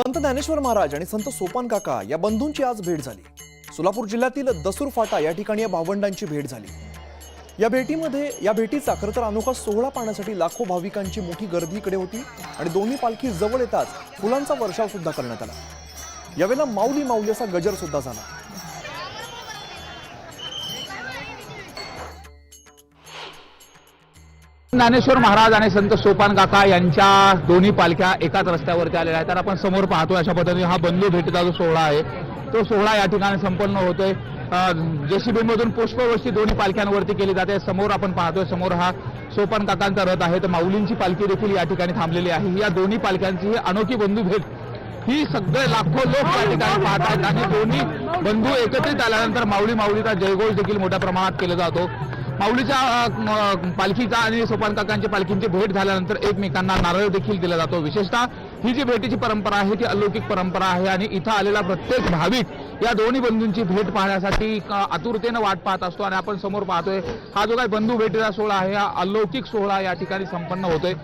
संत ज्ञानेश्वर महाराज आणि संत सोपान काका या बंधूंची आज भेट झाली। सोलापूर जिल्ह्यातील दसूर फाटा या ठिकाणी या भावंडांची भेट झाली। या भेटीचा खरं तर अनोखा सोहळा पाहण्यासाठी लाखो भाविकांची मोठी गर्दी इकडे होती आणि दोन्ही पालखी जवळ येताच फुलांचा वर्षाव सुद्धा करण्यात आला। यावेळेला माऊली माऊली असा गजर सुद्धा झाला। ज्ञानेश्वर महाराज आणि संत सोपान काका यांच्या दोन्ही पालख्या एकाच रस्त्यावरती आलेल्या आहेत। तर आपण समोर पाहतो अशा पद्धतीने हा बंधू भेटीचा जो सोहळा आहे तो सोहळा या ठिकाणी संपन्न होतोय। जेसीबी मधून पुष्पवृष्टी दोन्ही पालख्यांवरती केली जाते। समोर आपण पाहतोय, समोर हा सोपान काकांचा रथ आहे, तर माऊलींची पालखी देखील या ठिकाणी थांबलेली आहे। या दोन्ही पालख्यांची ही अनोखी बंधू भेट ही सगळे लाखो लोक या ठिकाणी पाहतात आणि दोन्ही बंधू एकत्रित आल्यानंतर माऊली माऊलीचा जयघोष देखील मोठ्या प्रमाणात केला जातो। माऊलीच्या पालखीचा आणि सोपान काकांच्या पालखींची भेट झाल्यानंतर एकमेकांना नारळ देखील दिला जातो। विशेषतः ही जी भेटीची परंपरा आहे ती अलौकिक परंपरा आहे आणि इथं आलेला प्रत्येक भाविक या दोन्ही बंधूंची भेट पाहण्यासाठी आतुरतेने वाट पाहत असतो। आणि आपण समोर पाहतोय हा जो काही बंधू भेटीचा सोहळा आहे हा अलौकिक सोहळा या ठिकाणी संपन्न होतोय।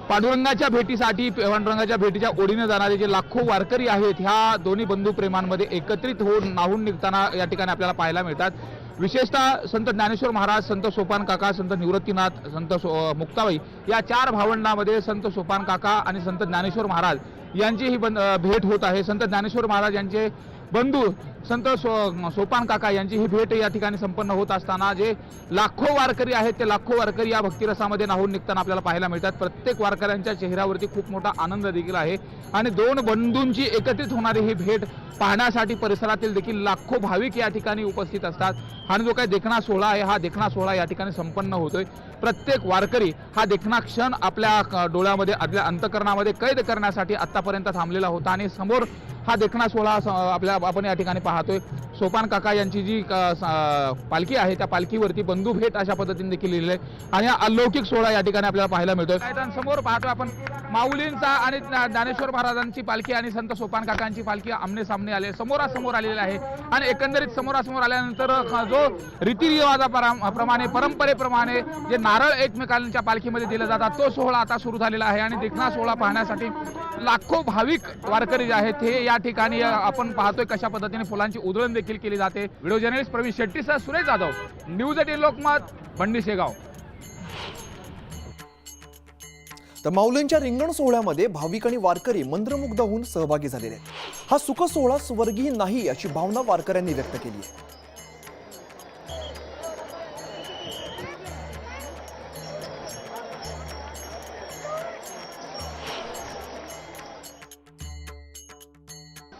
पांडुरंगाच्या भेटीसाठी पांडुरंगाच्या भेटीच्या ओढीने जाणारे जे लाखो वारकरी आहेत ह्या दोन्ही बंधू प्रेमांमध्ये एकत्रित होऊन नाहून निघताना या ठिकाणी आपल्याला पाहायला मिळतात। विशेषतः संत ज्ञानेश्वर महाराज, संत सोपान काका, संत निवृत्तीनाथ, संत मुक्ताबाई या चार भावंडांमध्ये संत सोपान काका आणि संत ज्ञानेश्वर महाराज यांची ही भेट होत आहे। संत ज्ञानेश्वर महाराज यांचे बंधू संत सोपान काका यांची ही भेट या ठिकाणी संपन्न होत असताना जे लाखो वारकरी आहेत ते लाखो वारकरी या भक्तिरसामध्ये नाहून निघताना आपल्याला पाहायला मिळतात। प्रत्येक वारकऱ्यांच्या चेहऱ्यावरती खूप मोठा आनंद देखील आहे आणि दोन बंधूंची एकत्रित होणारी ही भेट पाहण्यासाठी परिसरातील देखील लाखो भाविक या ठिकाणी उपस्थित असतात। आणि जो काही देखणा सोहळा आहे हा देखणा सोहळा या ठिकाणी संपन्न होतोय। प्रत्येक वारकरी हा देखणा क्षण आपल्या डोळ्यामध्ये, आपल्या अंतःकरणामध्ये कैद करण्यासाठी आतापर्यंत थांबलेला होता आणि समोर हा देखणा सोहळा आपण या ठिकाणी पाहतोय। सोपान काका यांची जी पालखी आहे त्या पालखीवरती बंधू भेट अशा पद्धतीने देखील लिहिलेलं आहे आणि हा अलौकिक सोहळा या ठिकाणी आपल्याला पाहायला मिळतोय। समोर पाहतोय आपण माऊलींचा आणि ज्ञानेश्वर महाराजांची पालखी आणि संत सोपान काकांची पालखी आमने सामने आले, समोरासमोर आलेले आहे आणि एकंदरीत समोरासमोर आल्यानंतर जो रीतिरिवाजाप्रमाणे, परंपरेप्रमाणे जे नारळ एकमेकांच्या पालखीमध्ये दिले जातात तो सोहळा आता सुरू झालेला आहे आणि देखणा सोहळा पाहण्यासाठी लाखो भाविक वारकरी जे आहेत हे या ठिकाणी आपण पाहतोय कशा पद्धतीने फुलांची उधळण देखील केली जाते। व्हिडिओ जर्नलिस्ट प्रवीण शेट्टीसह सुरेश जाधव, न्यूज 18 लोकमत, बंडी शेगाव। तर माऊलींच्या रिंगण सोहळ्यामध्ये भाविक आणि वारकरी मंत्रमुग्ध होऊन सहभागी झालेले आहेत। हा सुख सोहळा स्वर्गीय नाही अशी भावना वारकऱ्यांनी व्यक्त केली आहे।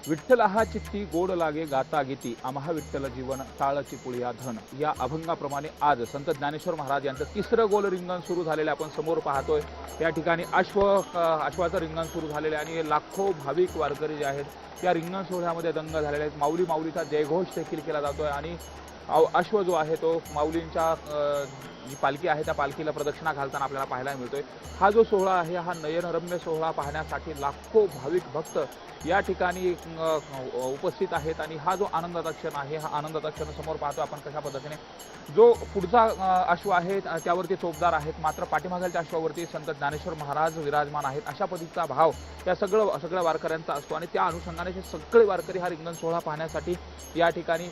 विठ्ठल हा चित्ती गोड लागे गाता गीती, आम्हा विठ्ठल जीवन टाळची पुळिया धन या अभंगाप्रमाणे आज संत ज्ञानेश्वर महाराज यांचं तिसरं गोल रिंगण सुरू झालेलं आपण समोर पाहतोय। या ठिकाणी अश्वाचं रिंगण सुरू झालेलं आहे आणि लाखो भाविक वारकरी जे आहेत या रिंगण सोहळ्यामध्ये दंग झालेले आहेत। माऊली माऊलीचा जयघोष देखील केला जातोय आणि अश्व जो आहे तो माऊलींच्या जी पालखी आहे त्या पालखीला प्रदक्षिणा घालताना आपल्याला पाहायला मिळतोय। हा जो सोहळा आहे हा नयनरम्य सोहळा पाहण्यासाठी लाखो भाविक भक्त या ठिकाणी उपस्थित आहेत आणि हा जो आनंदाचा क्षण आहे हा आनंदाचा क्षण समोर पाहतो आपण कशा पद्धतीने जो पुढचा अश्व आहे त्यावरती चोपदार आहेत, मात्र पाठीमागच्या अश्वावरती संत ज्ञानेश्वर महाराज विराजमान आहेत अशा पद्धतीचा भाव या सगळ्या वारकऱ्यांचा असतो आणि त्या अनुषंगाने सगळे वारकरी हा रिंगण सोहळा पाहण्यासाठी या ठिकाणी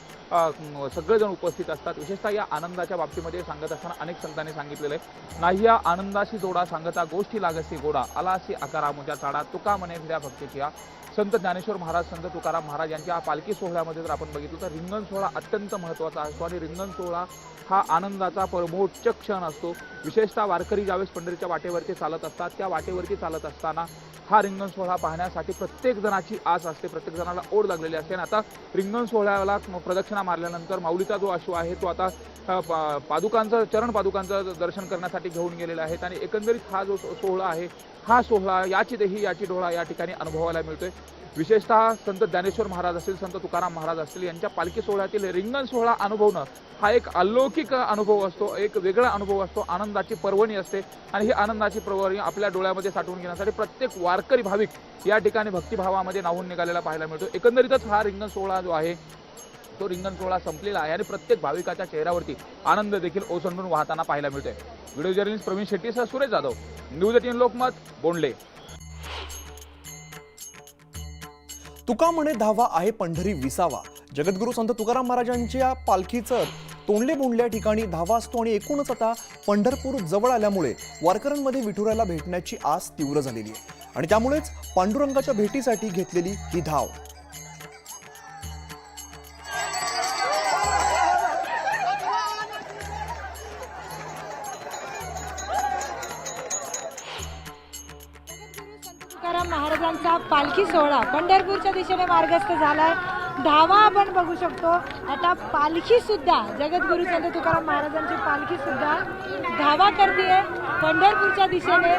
सगळेजण उपस्थित असतात। विशेषतः या आनंदाच्या बाबतीमध्ये सांगत असताना अनेक संतांनी सांगितलेलं आहे, नाही या आनंदाशी जोडा सांगता गोष्टी लागसी गोडा, आलासी आकारा मुच्या चाडा, तुका म्हणे फिर्या भक्तीची। संत ज्ञानेश्वर महाराज, संत तुकाराम महाराज यांच्या पालखी सोहळ्यामध्ये जर आपण बघितलं तर रिंगण सोहळा अत्यंत महत्त्वाचा असतो आणि रिंगण सोहळा हा आनंदाचा परमोच्च क्षण असतो। विशेषतः वारकरी ज्यावेळेस पंढरीच्या वाटेवरती चालत असतात त्या वाटेवरती चालत असताना हा रिंगण सोहळा पाहण्यासाठी प्रत्येक जणाची आस असते, प्रत्येक जणाला ओढ लागलेली असते। आणि आता रिंगण सोहळ्याला प्रदक्षिणा मारल्यानंतर माऊलीचा जो अश्व आहे तो आता चरण पादुकांचं दर्शन करण्यासाठी घेऊन गेलेला आहे आणि एकंदरीत हा जो सोहळा आहे हा सोहळा याची देही याची डोळा या ठिकाणी अनुभवायला मिळतोय। विशेषतः संत ज्ञानेश्वर महाराज असतील, संत तुकाराम महाराज असतील यांच्या पालखी सोहळ्यातील रिंगण सोहळा अनुभवणं हा एक अलौकिक अनुभव असतो, एक वेगळा अनुभव असतो, आनंदाची पर्वणी असते आणि ही आनंदाची पर्वणी आपल्या डोळ्यामध्ये साठवून घेण्यासाठी प्रत्येक वारकरी भाविक या ठिकाणी भक्तिभावामध्ये नाहून निघालेला पाहायला मिळतो। एकंदरीतच हा रिंगण सोहळा जो आहे तो रिंगण सोहळा संपलेला आहे आणि प्रत्येक भाविकाच्या चेहऱ्यावरती आनंद देखील ओसंडून वाहताना पाहायला मिळतोय। व्हिडिओ जर्नलिस्ट प्रवीण शेट्टीसह सुरेश जाधव, न्यूज 18 लोकमत, बोंडले। तुका म्हणे धावा आहे पंढरी विसावा. जगद्गुरू संत तुकाराम महाराजांच्या पालखीचं तोंडले बोंडल्या ठिकाणी धावा असतो आणि एकूणच आता पंढरपूर जवळ आल्यामुळे वारकऱ्यांमध्ये विठुरायाला भेटण्याची आस तीव्र झालेली आहे आणि त्यामुळेच पांडुरंगाच्या भेटीसाठी घेतलेली ही धाव. तुकाराम महाराजांचा पालखी सोहळा पंढरपूरच्या दिशेने मार्गस्थ झालाय. धावा आपण बघू शकतो. आता पालखी सुद्धा जगद्गुरू संत तुकाराम महाराजांची पालखी सुद्धा धावा करतेय पंढरपूरच्या दिशेने.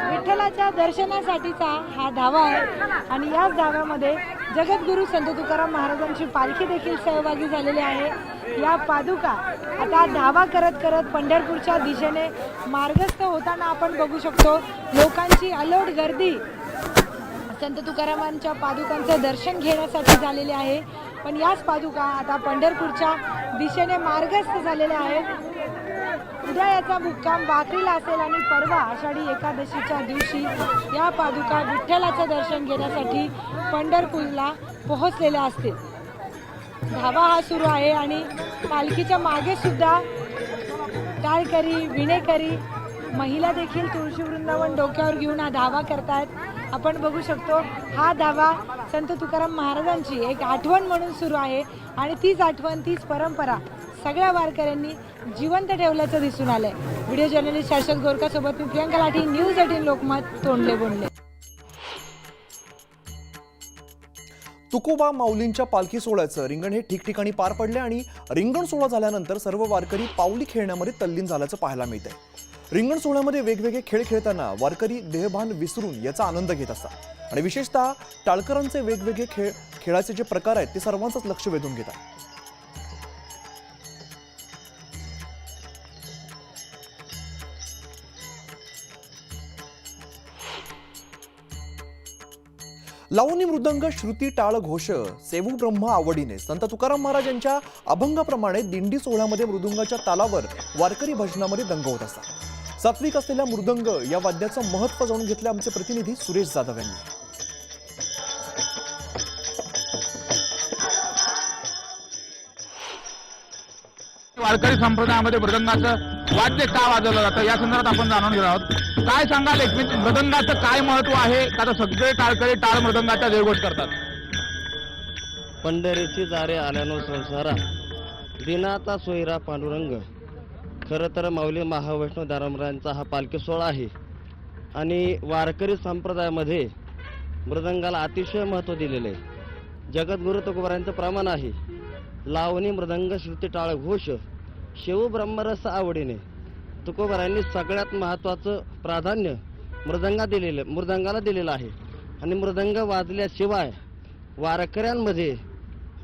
विठ्ठलाच्या दर्शनासाठीचा हा धावा आहे आणि याच धाव्यामध्ये जगद्गुरू संत तुकाराम महाराजांची पालखी देखील सहभागी झालेली आहे. या पादुका आता धावा करत करत पंढरपूरच्या दिशेने मार्गस्थ होताना आपण बघू शकतो. लोकांची अलोट गर्दी संत तुकारामांच्या पादुकांचं दर्शन घेण्यासाठी झालेली आहे. पण याच पादुका आता पंढरपूरच्या दिशेने मार्गस्थ झालेल्या आहेत. उद्या याचा मुक्काम भाकरीला असेल आणि परवा आषाढी एकादशीच्या दिवशी या पादुका विठ्ठलाचं दर्शन घेण्यासाठी पंढरपूरला पोहोचलेल्या असतील. धावा हा सुरू आहे आणि पालखीच्या मागे सुद्धा टाळकरी, विणेकरी, महिला देखील तुळशी वृंदावन डोक्यावर घेऊन हा धावा करतायत. आपण बघू शकतो हा धावा संत तुकाराम महाराजांची एक आठवण म्हणून सुरू आहे आणि तीच आठवण, तीच परंपरा सगळ्या वारकऱ्यांनी जिवंत ठेवल्याचं दिसून आलंय. व्हिडिओ जर्नलिस्ट शाश्वत गोरका सोबत मी प्रियंका लाठी, न्यूज 18 लोकमत, तोंडले बोंडले. तुकोबा माऊलींच्या पालखी सोहळ्याचं रिंगण हे ठिकठिकाणी पार पडले आणि रिंगण सोहळा झाल्यानंतर सर्व वारकरी पाऊली खेळण्यामध्ये तल्लीन झाल्याचं पाहायला मिळतंय. रिंगण सोहळ्यामध्ये वेगवेगळे खेळ खेळताना वारकरी देहभान विसरून याचा आनंद घेत असतात आणि विशेषतः टाळकरांचे वेगवेगळे खेळाचे जे प्रकार आहेत ते सर्वांचंच लक्ष वेधून घेतात. लावणी मृदंग श्रुती टाळ घोष सेवू ब्रह्म आवडीने संत तुकाराम महाराज यांच्या अभंगाप्रमाणे दिंडी सोहळ्यामध्ये मृदुंगाच्या तालावर वारकरी भजनामध्ये दंग होत असतात. सात्विक असलेल्या मृदंग या वाद्याचं महत्त्व जाणून घेतले आमचे प्रतिनिधी सुरेश जाधव यांनी. वारकरी संप्रदायामध्ये मृदंगाचं वाद्य का वाजवलं जातं या संदर्भात आपण जाणून घेणार आहोत. काय सांगाल एक मिनिट, मृदंगाचं काय महत्व आहे? का सगळे टाळकरी टाळ मृदंगाचा जयघोष करतात. पंढरीची दारे आल्यानो संसारा दिनाचा सोयरा पांडुरंग. खरं तर माऊली महावैष्णव दारमरायांचा हा पालखी सोहळा आहे आणि वारकरी संप्रदायामध्ये मृदंगाला अतिशय महत्त्व दिलेलं आहे. जगद्गुरू तुकोबारायांचं प्रमाण आहे लावणी मृदंग श्रुती टाळ घोष शेवू ब्रह्मरस आवडीने. तुकोबारायांनी सगळ्यात महत्त्वाचं प्राधान्य मृदंगाला दिलेलं आहे आणि मृदंग वाजल्याशिवाय वारकऱ्यांमध्ये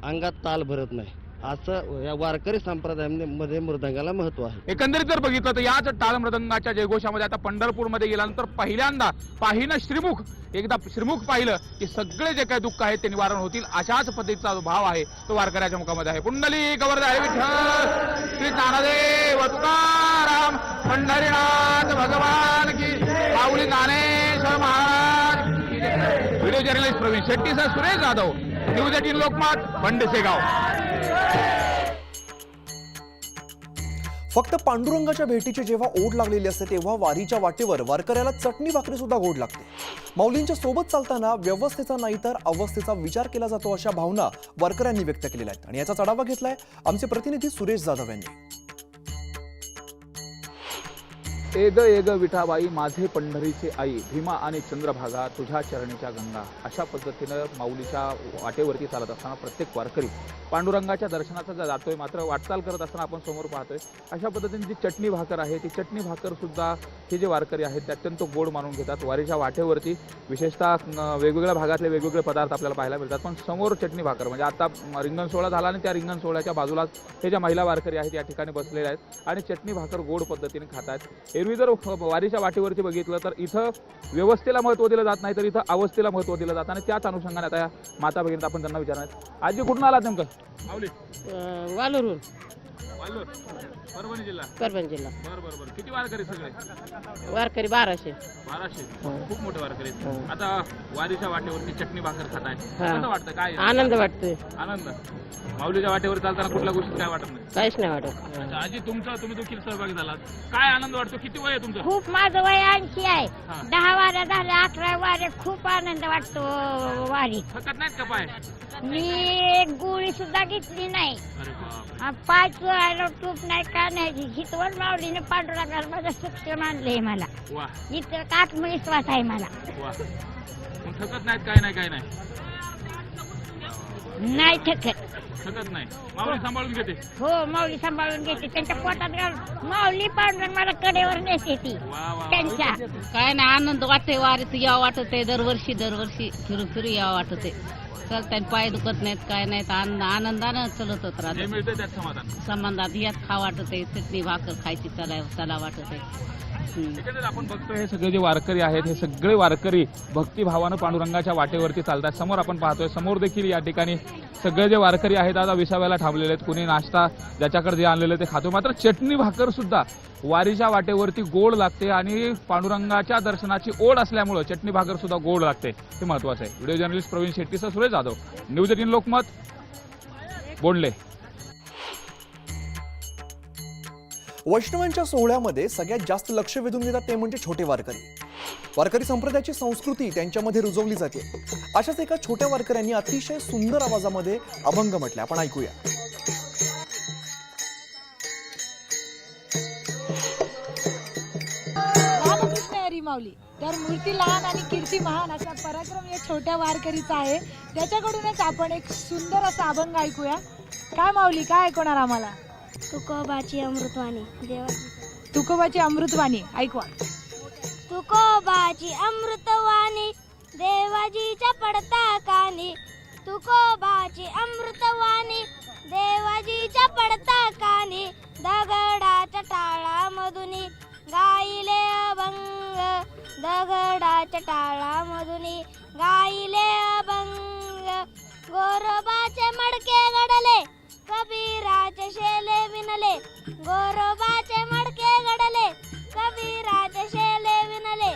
अंगात ताल भरत नाही. असं या वारकरी संप्रदायामध्ये मृदंगाला महत्व आहे. एकंदरीत जर बघितलं तर याच टाळ मृदंगाच्या जयघोषामध्ये आता पंढरपूरमध्ये गेल्यानंतर पहिल्यांदा पाहिलं श्रीमुख, एकदा श्रीमुख पाहिलं की सगळे जे काही दुःख आहेत ते निवारण होतील अशाच पद्धतीचा जो भाव आहे तो वारकऱ्याच्या मुखामध्ये आहे. पुंडली गवर्धन विठ्ठल श्री ज्ञानदेव तुकाराम पंढरीनाथ भगवान की Mauli Dnyaneshwar Maharaj. Video journalist Praveen Shetty sir Suresh Jadhav, news 18 Lokmat, Bhandishegaon. फक्त पांडुरंगाच्या भेटीची जेव्हा ओढ लागलेली असते तेव्हा वारीच्या वाटेवर वारकऱ्याला चटणी भाकरी सुद्धा गोड लागते. माऊलींच्या सोबत चालताना व्यवस्थेचा नाही तर अवस्थेचा विचार केला जातो अशा भावना वारकऱ्यांनी व्यक्त केलेल्या आहेत आणि याचा आढावा घेतलाय आमचे प्रतिनिधी सुरेश जाधव यांनी. एग एग विठाबाई माझे पंढरीचे आई, भीमा आणि चंद्रभागा तुझ्या चरणीच्या गंगा. अशा पद्धतीनं माऊलीच्या वाटेवरती चालत असताना प्रत्येक वारकरी पांडुरंगाच्या दर्शनाचा जातोय. मात्र वाटचाल करत असताना आपण समोर पाहतोय अशा पद्धतीने जी चटणी भाकर आहे ती चटणी भाकर सुद्धा हे जे वारकरी आहेत ते अत्यंत गोड मानून घेतात. वारीच्या वाटेवरती विशेषतः वेगवेगळ्या भागातले वेगवेगळे पदार्थ आपल्याला पाहायला मिळतात, पण समोर चटणी भाकर म्हणजे आता रिंगण सोहळा झाला आणि त्या रिंगण सोहळ्याच्या बाजूलाच हे ज्या महिला वारकरी आहेत या ठिकाणी बसलेले आहेत आणि चटणी भाकर गोड पद्धतीने खात आहेत. एरवी जर वारीच्या वाटेवरती बघितलं तर इथं व्यवस्थेला महत्त्व दिलं जात नाही तर इथं अवस्थेला महत्त्व दिलं जातं आणि त्याच अनुषंगाने आता या माता भगिनीत आपण त्यांना विचारणार. आजी कुठून आलात नेमकं? वालरून. वालोर परभणी जिल्हा. परभणी जिल्हा. बरं किती वारकरी सगळे? वारकरी 1200. 1200. हो. खूप मोठे वारकरी आहेत. हो. आता वारीच्या वाटेवरती चटणी भाकर खाताय, हा. कसं वाटतं? काय आनंद वाटतोय. आनंद? माऊलीच्या वाटेवर चालताना कुठल्या गोष्टी काय वाटत नाही? काहीच नाही वाटत. अच्छा, आजी तुम्ही देखील सहभागी झालात, काय आनंद वाटतो? किती वय आहे तुमचं? खूप माझं वय 80 आहे. हा. 10 वाऱ्या झाल्या, 11 वाऱ्या. खूप आनंद वाटतो वारी. थकत नाहीत का पाय? मी एक गोळी सुद्धा घेतली नाही. अरे बाप. पाय चोळायला तूप नाही का नाही. हितवर माऊलीने पांडुरंगाला माझं शिक्षण आणलंय मला. वा इतकं आत्मविश्वास आहे मला. वा. मग थकत नाहीत? काय नाही नाही थकत. थकत नाही. माऊली सांभाळून घेते. हो, माऊली सांभाळून घेते. त्यांच्या पोटात घालून माऊली पांडुरंग मला कडेवर नेते ती वा वा. त्यांच्या. काय नाही, आनंद वाटतंय. वारीत यावं वाटत आहे. दरवर्षी फिरून यावं वाटत आहे. चालताय पाय दुखत नाहीत, काय नाहीत. आनंदानं चलत होत हे राहत. मिळतं त्यात समाधान. संबंधात यात खा वाटत आहे. चटणी भाकर खायची चला वाटत आहे. एकंदरीत आपण बघतो हे सगळे जे वारकरी आहेत, हे सगळे वारकरी भक्तिभावानं पांडुरंगाच्या वाटेवरती चालतात. समोर आपण पाहतोय, समोर देखील या ठिकाणी सगळे जे वारकरी आहेत आता विसाव्याला थांबलेले आहेत. कुणी नाश्ता ज्याच्याकडे जे आणलेलं ते खातो. मात्र चटणी भाकर सुद्धा वारीच्या वाटेवरती गोड लागते आणि पांडुरंगाच्या दर्शनाची ओढ असल्यामुळे चटणी भाकर सुद्धा गोड लागते, हे महत्वाचं आहे. व्हिडिओ जर्नलिस्ट प्रवीण शेट्टीसह सुरेश जाधव, न्यूज 18 लोकमत, बोंडले. वैष्णवांच्या सोहळ्यामध्ये सगळ्यात जास्त लक्ष वेधून घेतात ते म्हणजे छोटे वारकरी. वारकरी संप्रदायाची संस्कृती त्यांच्यामध्ये रुजवली जाते. अशाच एका छोट्या वारकऱ्यांनी अतिशय सुंदर आवाजामध्ये अभंग म्हटले, आपण ऐकूया. रामकृष्ण हरी माऊली. तर मूर्ती लहान आणि कीर्ती महान असा पराक्रम या छोट्या वारकरीचा आहे. त्याच्याकडूनच आपण एक सुंदर असा अभंग ऐकूया. काय माऊली, काय ऐकवणार आम्हाला? तुकोबाची अमृतवाणी तुकोबाची अमृतवाणी ऐकवा. तुकोबाची अमृतवाणी देवाजीच्या पडता कानी. तुकोबाची अमृतवाणी देवाजीच्या पडता कानी. दगडाच्या टाळामधुनी गाईले अभंग. दगडाच्या टाळामधुनी गाईले अभंग. गोरोबाचे मडके घडले कबीराचे शेले विणले. गोरोबाचे मडके घडले कबीराचे शेले विणले.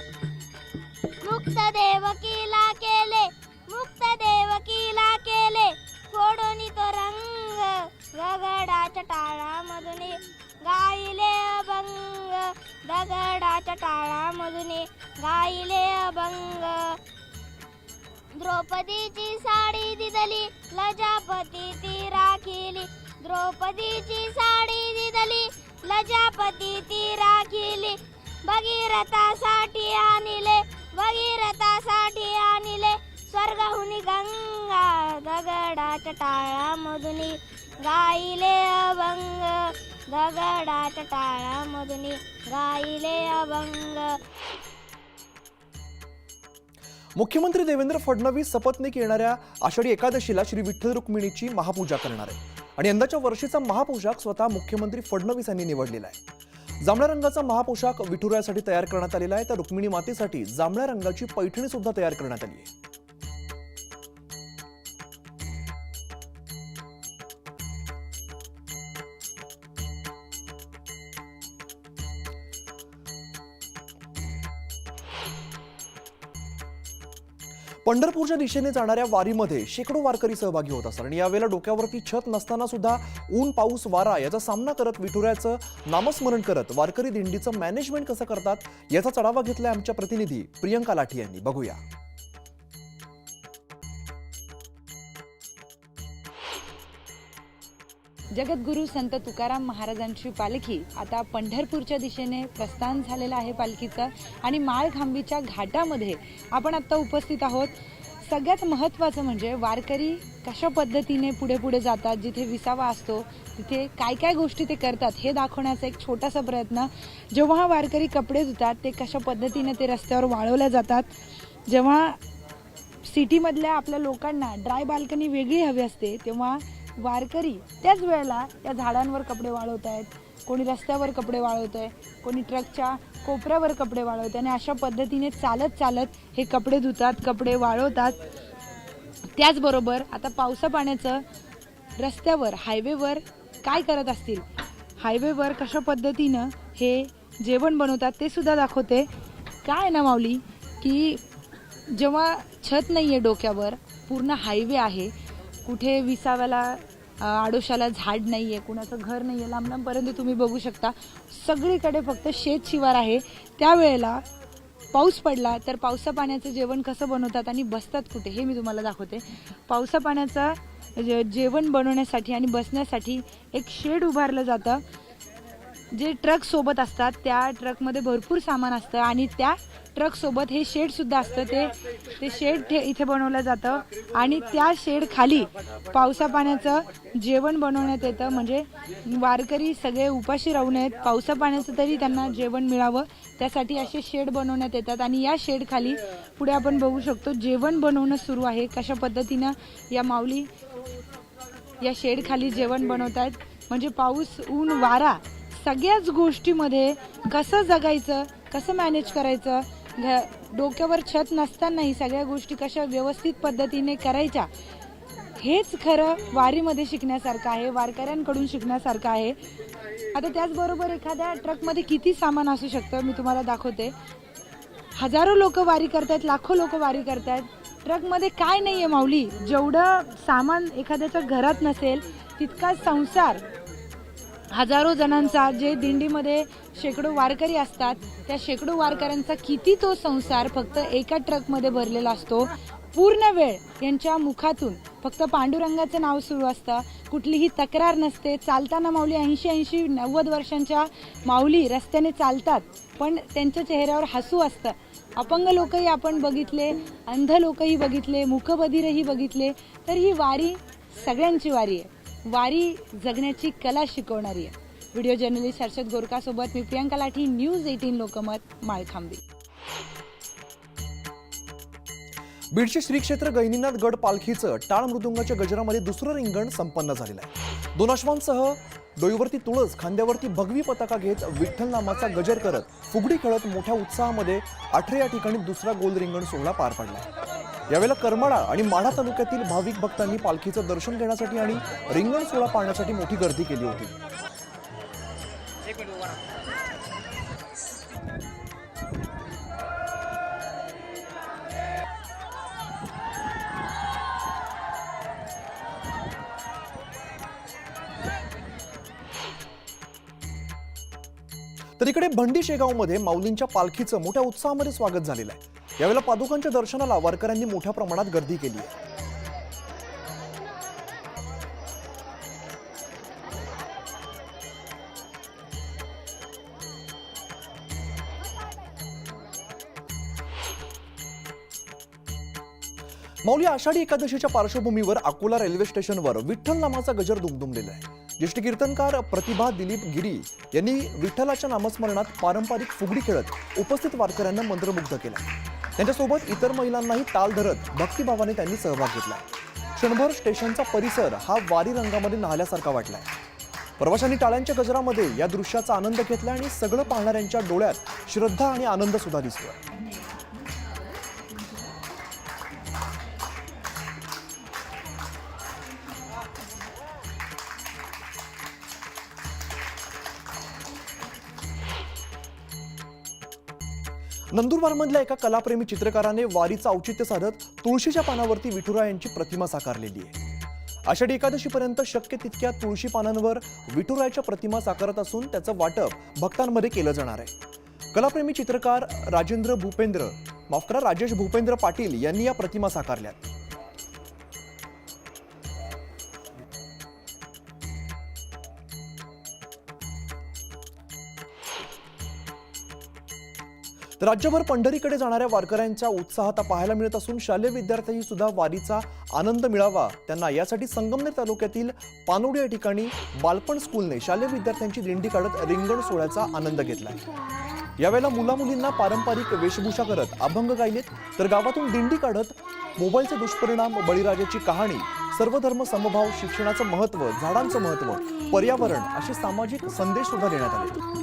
मुक्त देवकीला केले मुक्त देवकीला केले. फोडोनी तो रंग दगडाच्या टाळामधुनी गाईले अभंग. दगडाच्या टाळामधुनी गाईले अभंग. द्रौपदीची साडी दिदली लजापती ती राखिली. द्रौपदीची साडी दिदली लजापती ती राखिली. भगीरथासाठी आणिले भगीरथासाठी आणिले. स्वर्गहुनी गंगा दगडाच्या टाळामधुनी गाईले अभंग. दगडाच्या टाळामधुनी गाईले अभंग. मुख्यमंत्री देवेंद्र फडणवीस सपत्नीक येणाऱ्या आषाढी एकादशीला श्री विठ्ठल रुक्मिणीची महापूजा करणार आहे आणि यंदाच्या वर्षीचा महापोशाख स्वतः मुख्यमंत्री फडणवीस यांनी निवडलेला आहे. जांभळ्या रंगाचा महापोशाख विठुरायासाठी तयार करण्यात आलेला आहे. तर रुक्मिणी मातेसाठी जांभळ्या रंगाची पैठणी सुद्धा तयार करण्यात आली आहे. पंढरपूरच्या दिशेने जाणाऱ्या वारीमध्ये शेकडो वारकरी सहभागी होत असतात आणि यावेळेला डोक्यावरती छत नसताना सुद्धा ऊन पाऊस वारा याचा सामना करत विठुरायाचं नामस्मरण करत वारकरी दिंडीचं मॅनेजमेंट कसं करतात याचा चढावा घेतलाय आमच्या प्रतिनिधी प्रियंका लाठी यांनी. बघूया. जगद्गुरू संत तुकाराम महाराजांची पालखी आता पंढरपूरच्या दिशेने प्रस्थान झालेलं आहे पालखीचं आणि माळखांबीच्या घाटामध्ये आपण आता उपस्थित आहोत. सगळ्यात महत्त्वाचं म्हणजे वारकरी कशा पद्धतीने पुढे पुढे जातात, जिथे विसावा असतो तिथे काय काय गोष्टी ते करतात हे दाखवण्याचा एक छोटासा प्रयत्न. जेव्हा हा वारकरी कपडे धुतात ते कशा पद्धतीने ते रस्त्यावर वाळवल्या जातात. जेव्हा सिटीमधल्या आपल्या लोकांना ड्राय बाल्कनी वेगळी हवी असते तेव्हा वारकरी त्याच वेळेला या झाडांवर कपडे वाळवत आहेत. कोणी रस्त्यावर कपडे वाळवत आहे, कोणी ट्रकच्या कोपऱ्यावर कपडे वाळवत आहे आणि अशा पद्धतीने चालत चालत हे कपडे धुतात, कपडे वाळवतात. त्याचबरोबर आता पावसा पाण्याचं रस्त्यावर हायवेवर काय करत असतील, हायवेवर कशा पद्धतीनं हे जेवण बनवतात ते सुद्धा दाखवते. काय आहे ना माऊली, की जेव्हा छत नाही आहे डोक्यावर, पूर्ण हायवे आहे, कुठे विसाव्याला आडोशाला झाड नाही आहे, कुणाचं घर नाही आहे, लांब लांबपर्यंत तुम्ही बघू शकता सगळीकडे फक्त शेत शिवार आहे. त्यावेळेला पाऊस पडला तर पावसा पाण्याचं जेवण कसं बनवतात आणि बसतात कुठे हे मी तुम्हाला दाखवते. पावसा पाण्याचं जेवण बनवण्यासाठी आणि बसण्यासाठी एक शेड उभारलं जातं. जे ट्रक सोबत असतात त्या ट्रकमध्ये भरपूर सामान असतं आणि त्या ट्रक सोबत हे शेड सुद्धा असतं. ते शेड इथे बनवलं जातं आणि त्या शेड खाली पावसा पाण्याचं जेवण बनवण्यात येतं. म्हणजे वारकरी सगळे उपाशी राहू नयेत, पावसा पाण्याचं तरी त्यांना जेवण मिळावं त्यासाठी असे शेड बनवण्यात येतात. आणि या शेड खाली पुढे आपण बघू शकतो जेवण बनवणं सुरू आहे. कशा पद्धतीनं या माऊली या शेड खाली जेवण बनवत आहेत. म्हणजे पाऊस, ऊन, वारा सगळ्याच गोष्टीमध्ये कसं जगायचं, कसं मॅनेज करायचं, डोक्यावर छत नसतानाही सगळ्या गोष्टी कशा व्यवस्थित पद्धतीने करायच्या, हेच खरं वारीमध्ये शिकण्यासारखं आहे, वारकऱ्यांकडून शिकण्यासारखं आहे. आता त्याचबरोबर एखाद्या ट्रकमध्ये किती सामान असू शकतं मी तुम्हाला दाखवते. हजारो लोक वारी करतायत, लाखो लोक वारी करतायत. ट्रकमध्ये काय नाही आहे माऊली, जेवढं सामान एखाद्याच्या घरात नसेल तितकाच संसार हजारो जणांचा, जे दिंडीमध्ये शेकडो वारकरी असतात त्या शेकडो वारकऱ्यांचा किती तो संसार फक्त एका ट्रकमध्ये भरलेला असतो. पूर्ण वेळ यांच्या मुखातून फक्त पांडुरंगाचं नाव सुरू असतं, कुठलीही तक्रार नसते. चालताना माऊली 80-90 वर्षांच्या माऊली रस्त्याने चालतात पण त्यांच्या चेहऱ्यावर हसू असतं. अपंग लोकही आपण बघितले, अंध लोकही बघितले, मूकबधीरही बघितले. तर ही वारी सगळ्यांची वारी आहे, वारी जगण्याची कला शिकवणारी आहे. व्हिडिओ जर्नलिस्ट हर्षद गोरकासोबत मी प्रियांका लाठी, न्यूज 18 लोकमत, माळखांबी. बीडचे श्री क्षेत्र गहिनीनाथ गड पालखीचं टाळ मृदुंगाच्या गजरामध्ये दुसरं रिंगण संपन्न झालेलं आहे. 2 अश्वांसह डोईवरती तुळस, खांद्यावरती भगवी पताका घेत विठ्ठल नामाचा गजर करत, फुगडी खेळत मोठ्या उत्साहामध्ये आठरे या ठिकाणी दुसरा गोल रिंगण सोहळा पार पडला. यावेळेला करमाळा आणि माढा तालुक्यातील भाविक भक्तांनी पालखीचं दर्शन घेण्यासाठी आणि रिंगण सोहळा पाहण्यासाठी मोठी गर्दी केली होती. तर इकडे भंडी शेगावमध्ये माऊलींच्या पालखीचं मोठ्या उत्साहामध्ये स्वागत झालेलं आहे. यावेळेला पादुकांच्या दर्शनाला वारकऱ्यांनी मोठ्या प्रमाणात गर्दी केली आहे. माऊली आषाढी एकादशीच्या पार्श्वभूमीवर अकोला रेल्वे स्टेशनवर विठ्ठल नामाचा गजर दुमदुमलेला आहे. ज्येष्ठ कीर्तनकार प्रतिभा दिलीप गिरी यांनी विठ्ठलाच्या नामस्मरणात पारंपरिक फुगडी खेळत उपस्थित वारकऱ्यांना मंत्रमुग्ध केला. त्यांच्यासोबत इतर महिलांनाही ताल धरत भक्तिभावाने त्यांनी सहभाग घेतला. क्षणभर स्टेशनचा परिसर हा वारी रंगामध्ये न्हाल्यासारखा वाटलाय. प्रवाशांनी टाळ्यांच्या गजरामध्ये या दृश्याचा आनंद घेतला आणि सगळं पाहणाऱ्यांच्या डोळ्यात श्रद्धा आणि आनंद सुद्धा दिसतोय. नंदुरबारमधल्या एका कलाप्रेमी चित्रकाराने वारीचं औचित्य साधत तुळशीच्या पानावरती विठुरायांची प्रतिमा साकारलेली आहे. आषाढी एकादशीपर्यंत शक्य तितक्या तुळशी पानांवर विठुरायाच्या प्रतिमा साकारत असून त्याचं वाटप भक्तांमध्ये केलं जाणार आहे. कलाप्रेमी चित्रकार राजेश भूपेंद्र पाटील यांनी या प्रतिमा साकारल्यात. राज्यभर पंढरीकडे जाणाऱ्या वारकऱ्यांच्या उत्साहात पाहायला मिळत असून शालेय विद्यार्थ्यांनी सुद्धा वारीचा आनंद मिळावा त्यांना यासाठी संगमनेर तालुक्यातील पानोडी या ठिकाणी बालपण स्कूलने शालेय विद्यार्थ्यांची दिंडी काढत रिंगण सोहळ्याचा आनंद घेतलाय. यावेळेला मुलामुलींना पारंपरिक वेशभूषा करत अभंग गायलेत, तर गावातून दिंडी काढत मोबाईलचे दुष्परिणाम, बळीराजाची कहाणी, सर्वधर्म समभाव, शिक्षणाचं महत्त्व, झाडांचं महत्त्व, पर्यावरण असे सामाजिक संदेश सुद्धा देण्यात आले.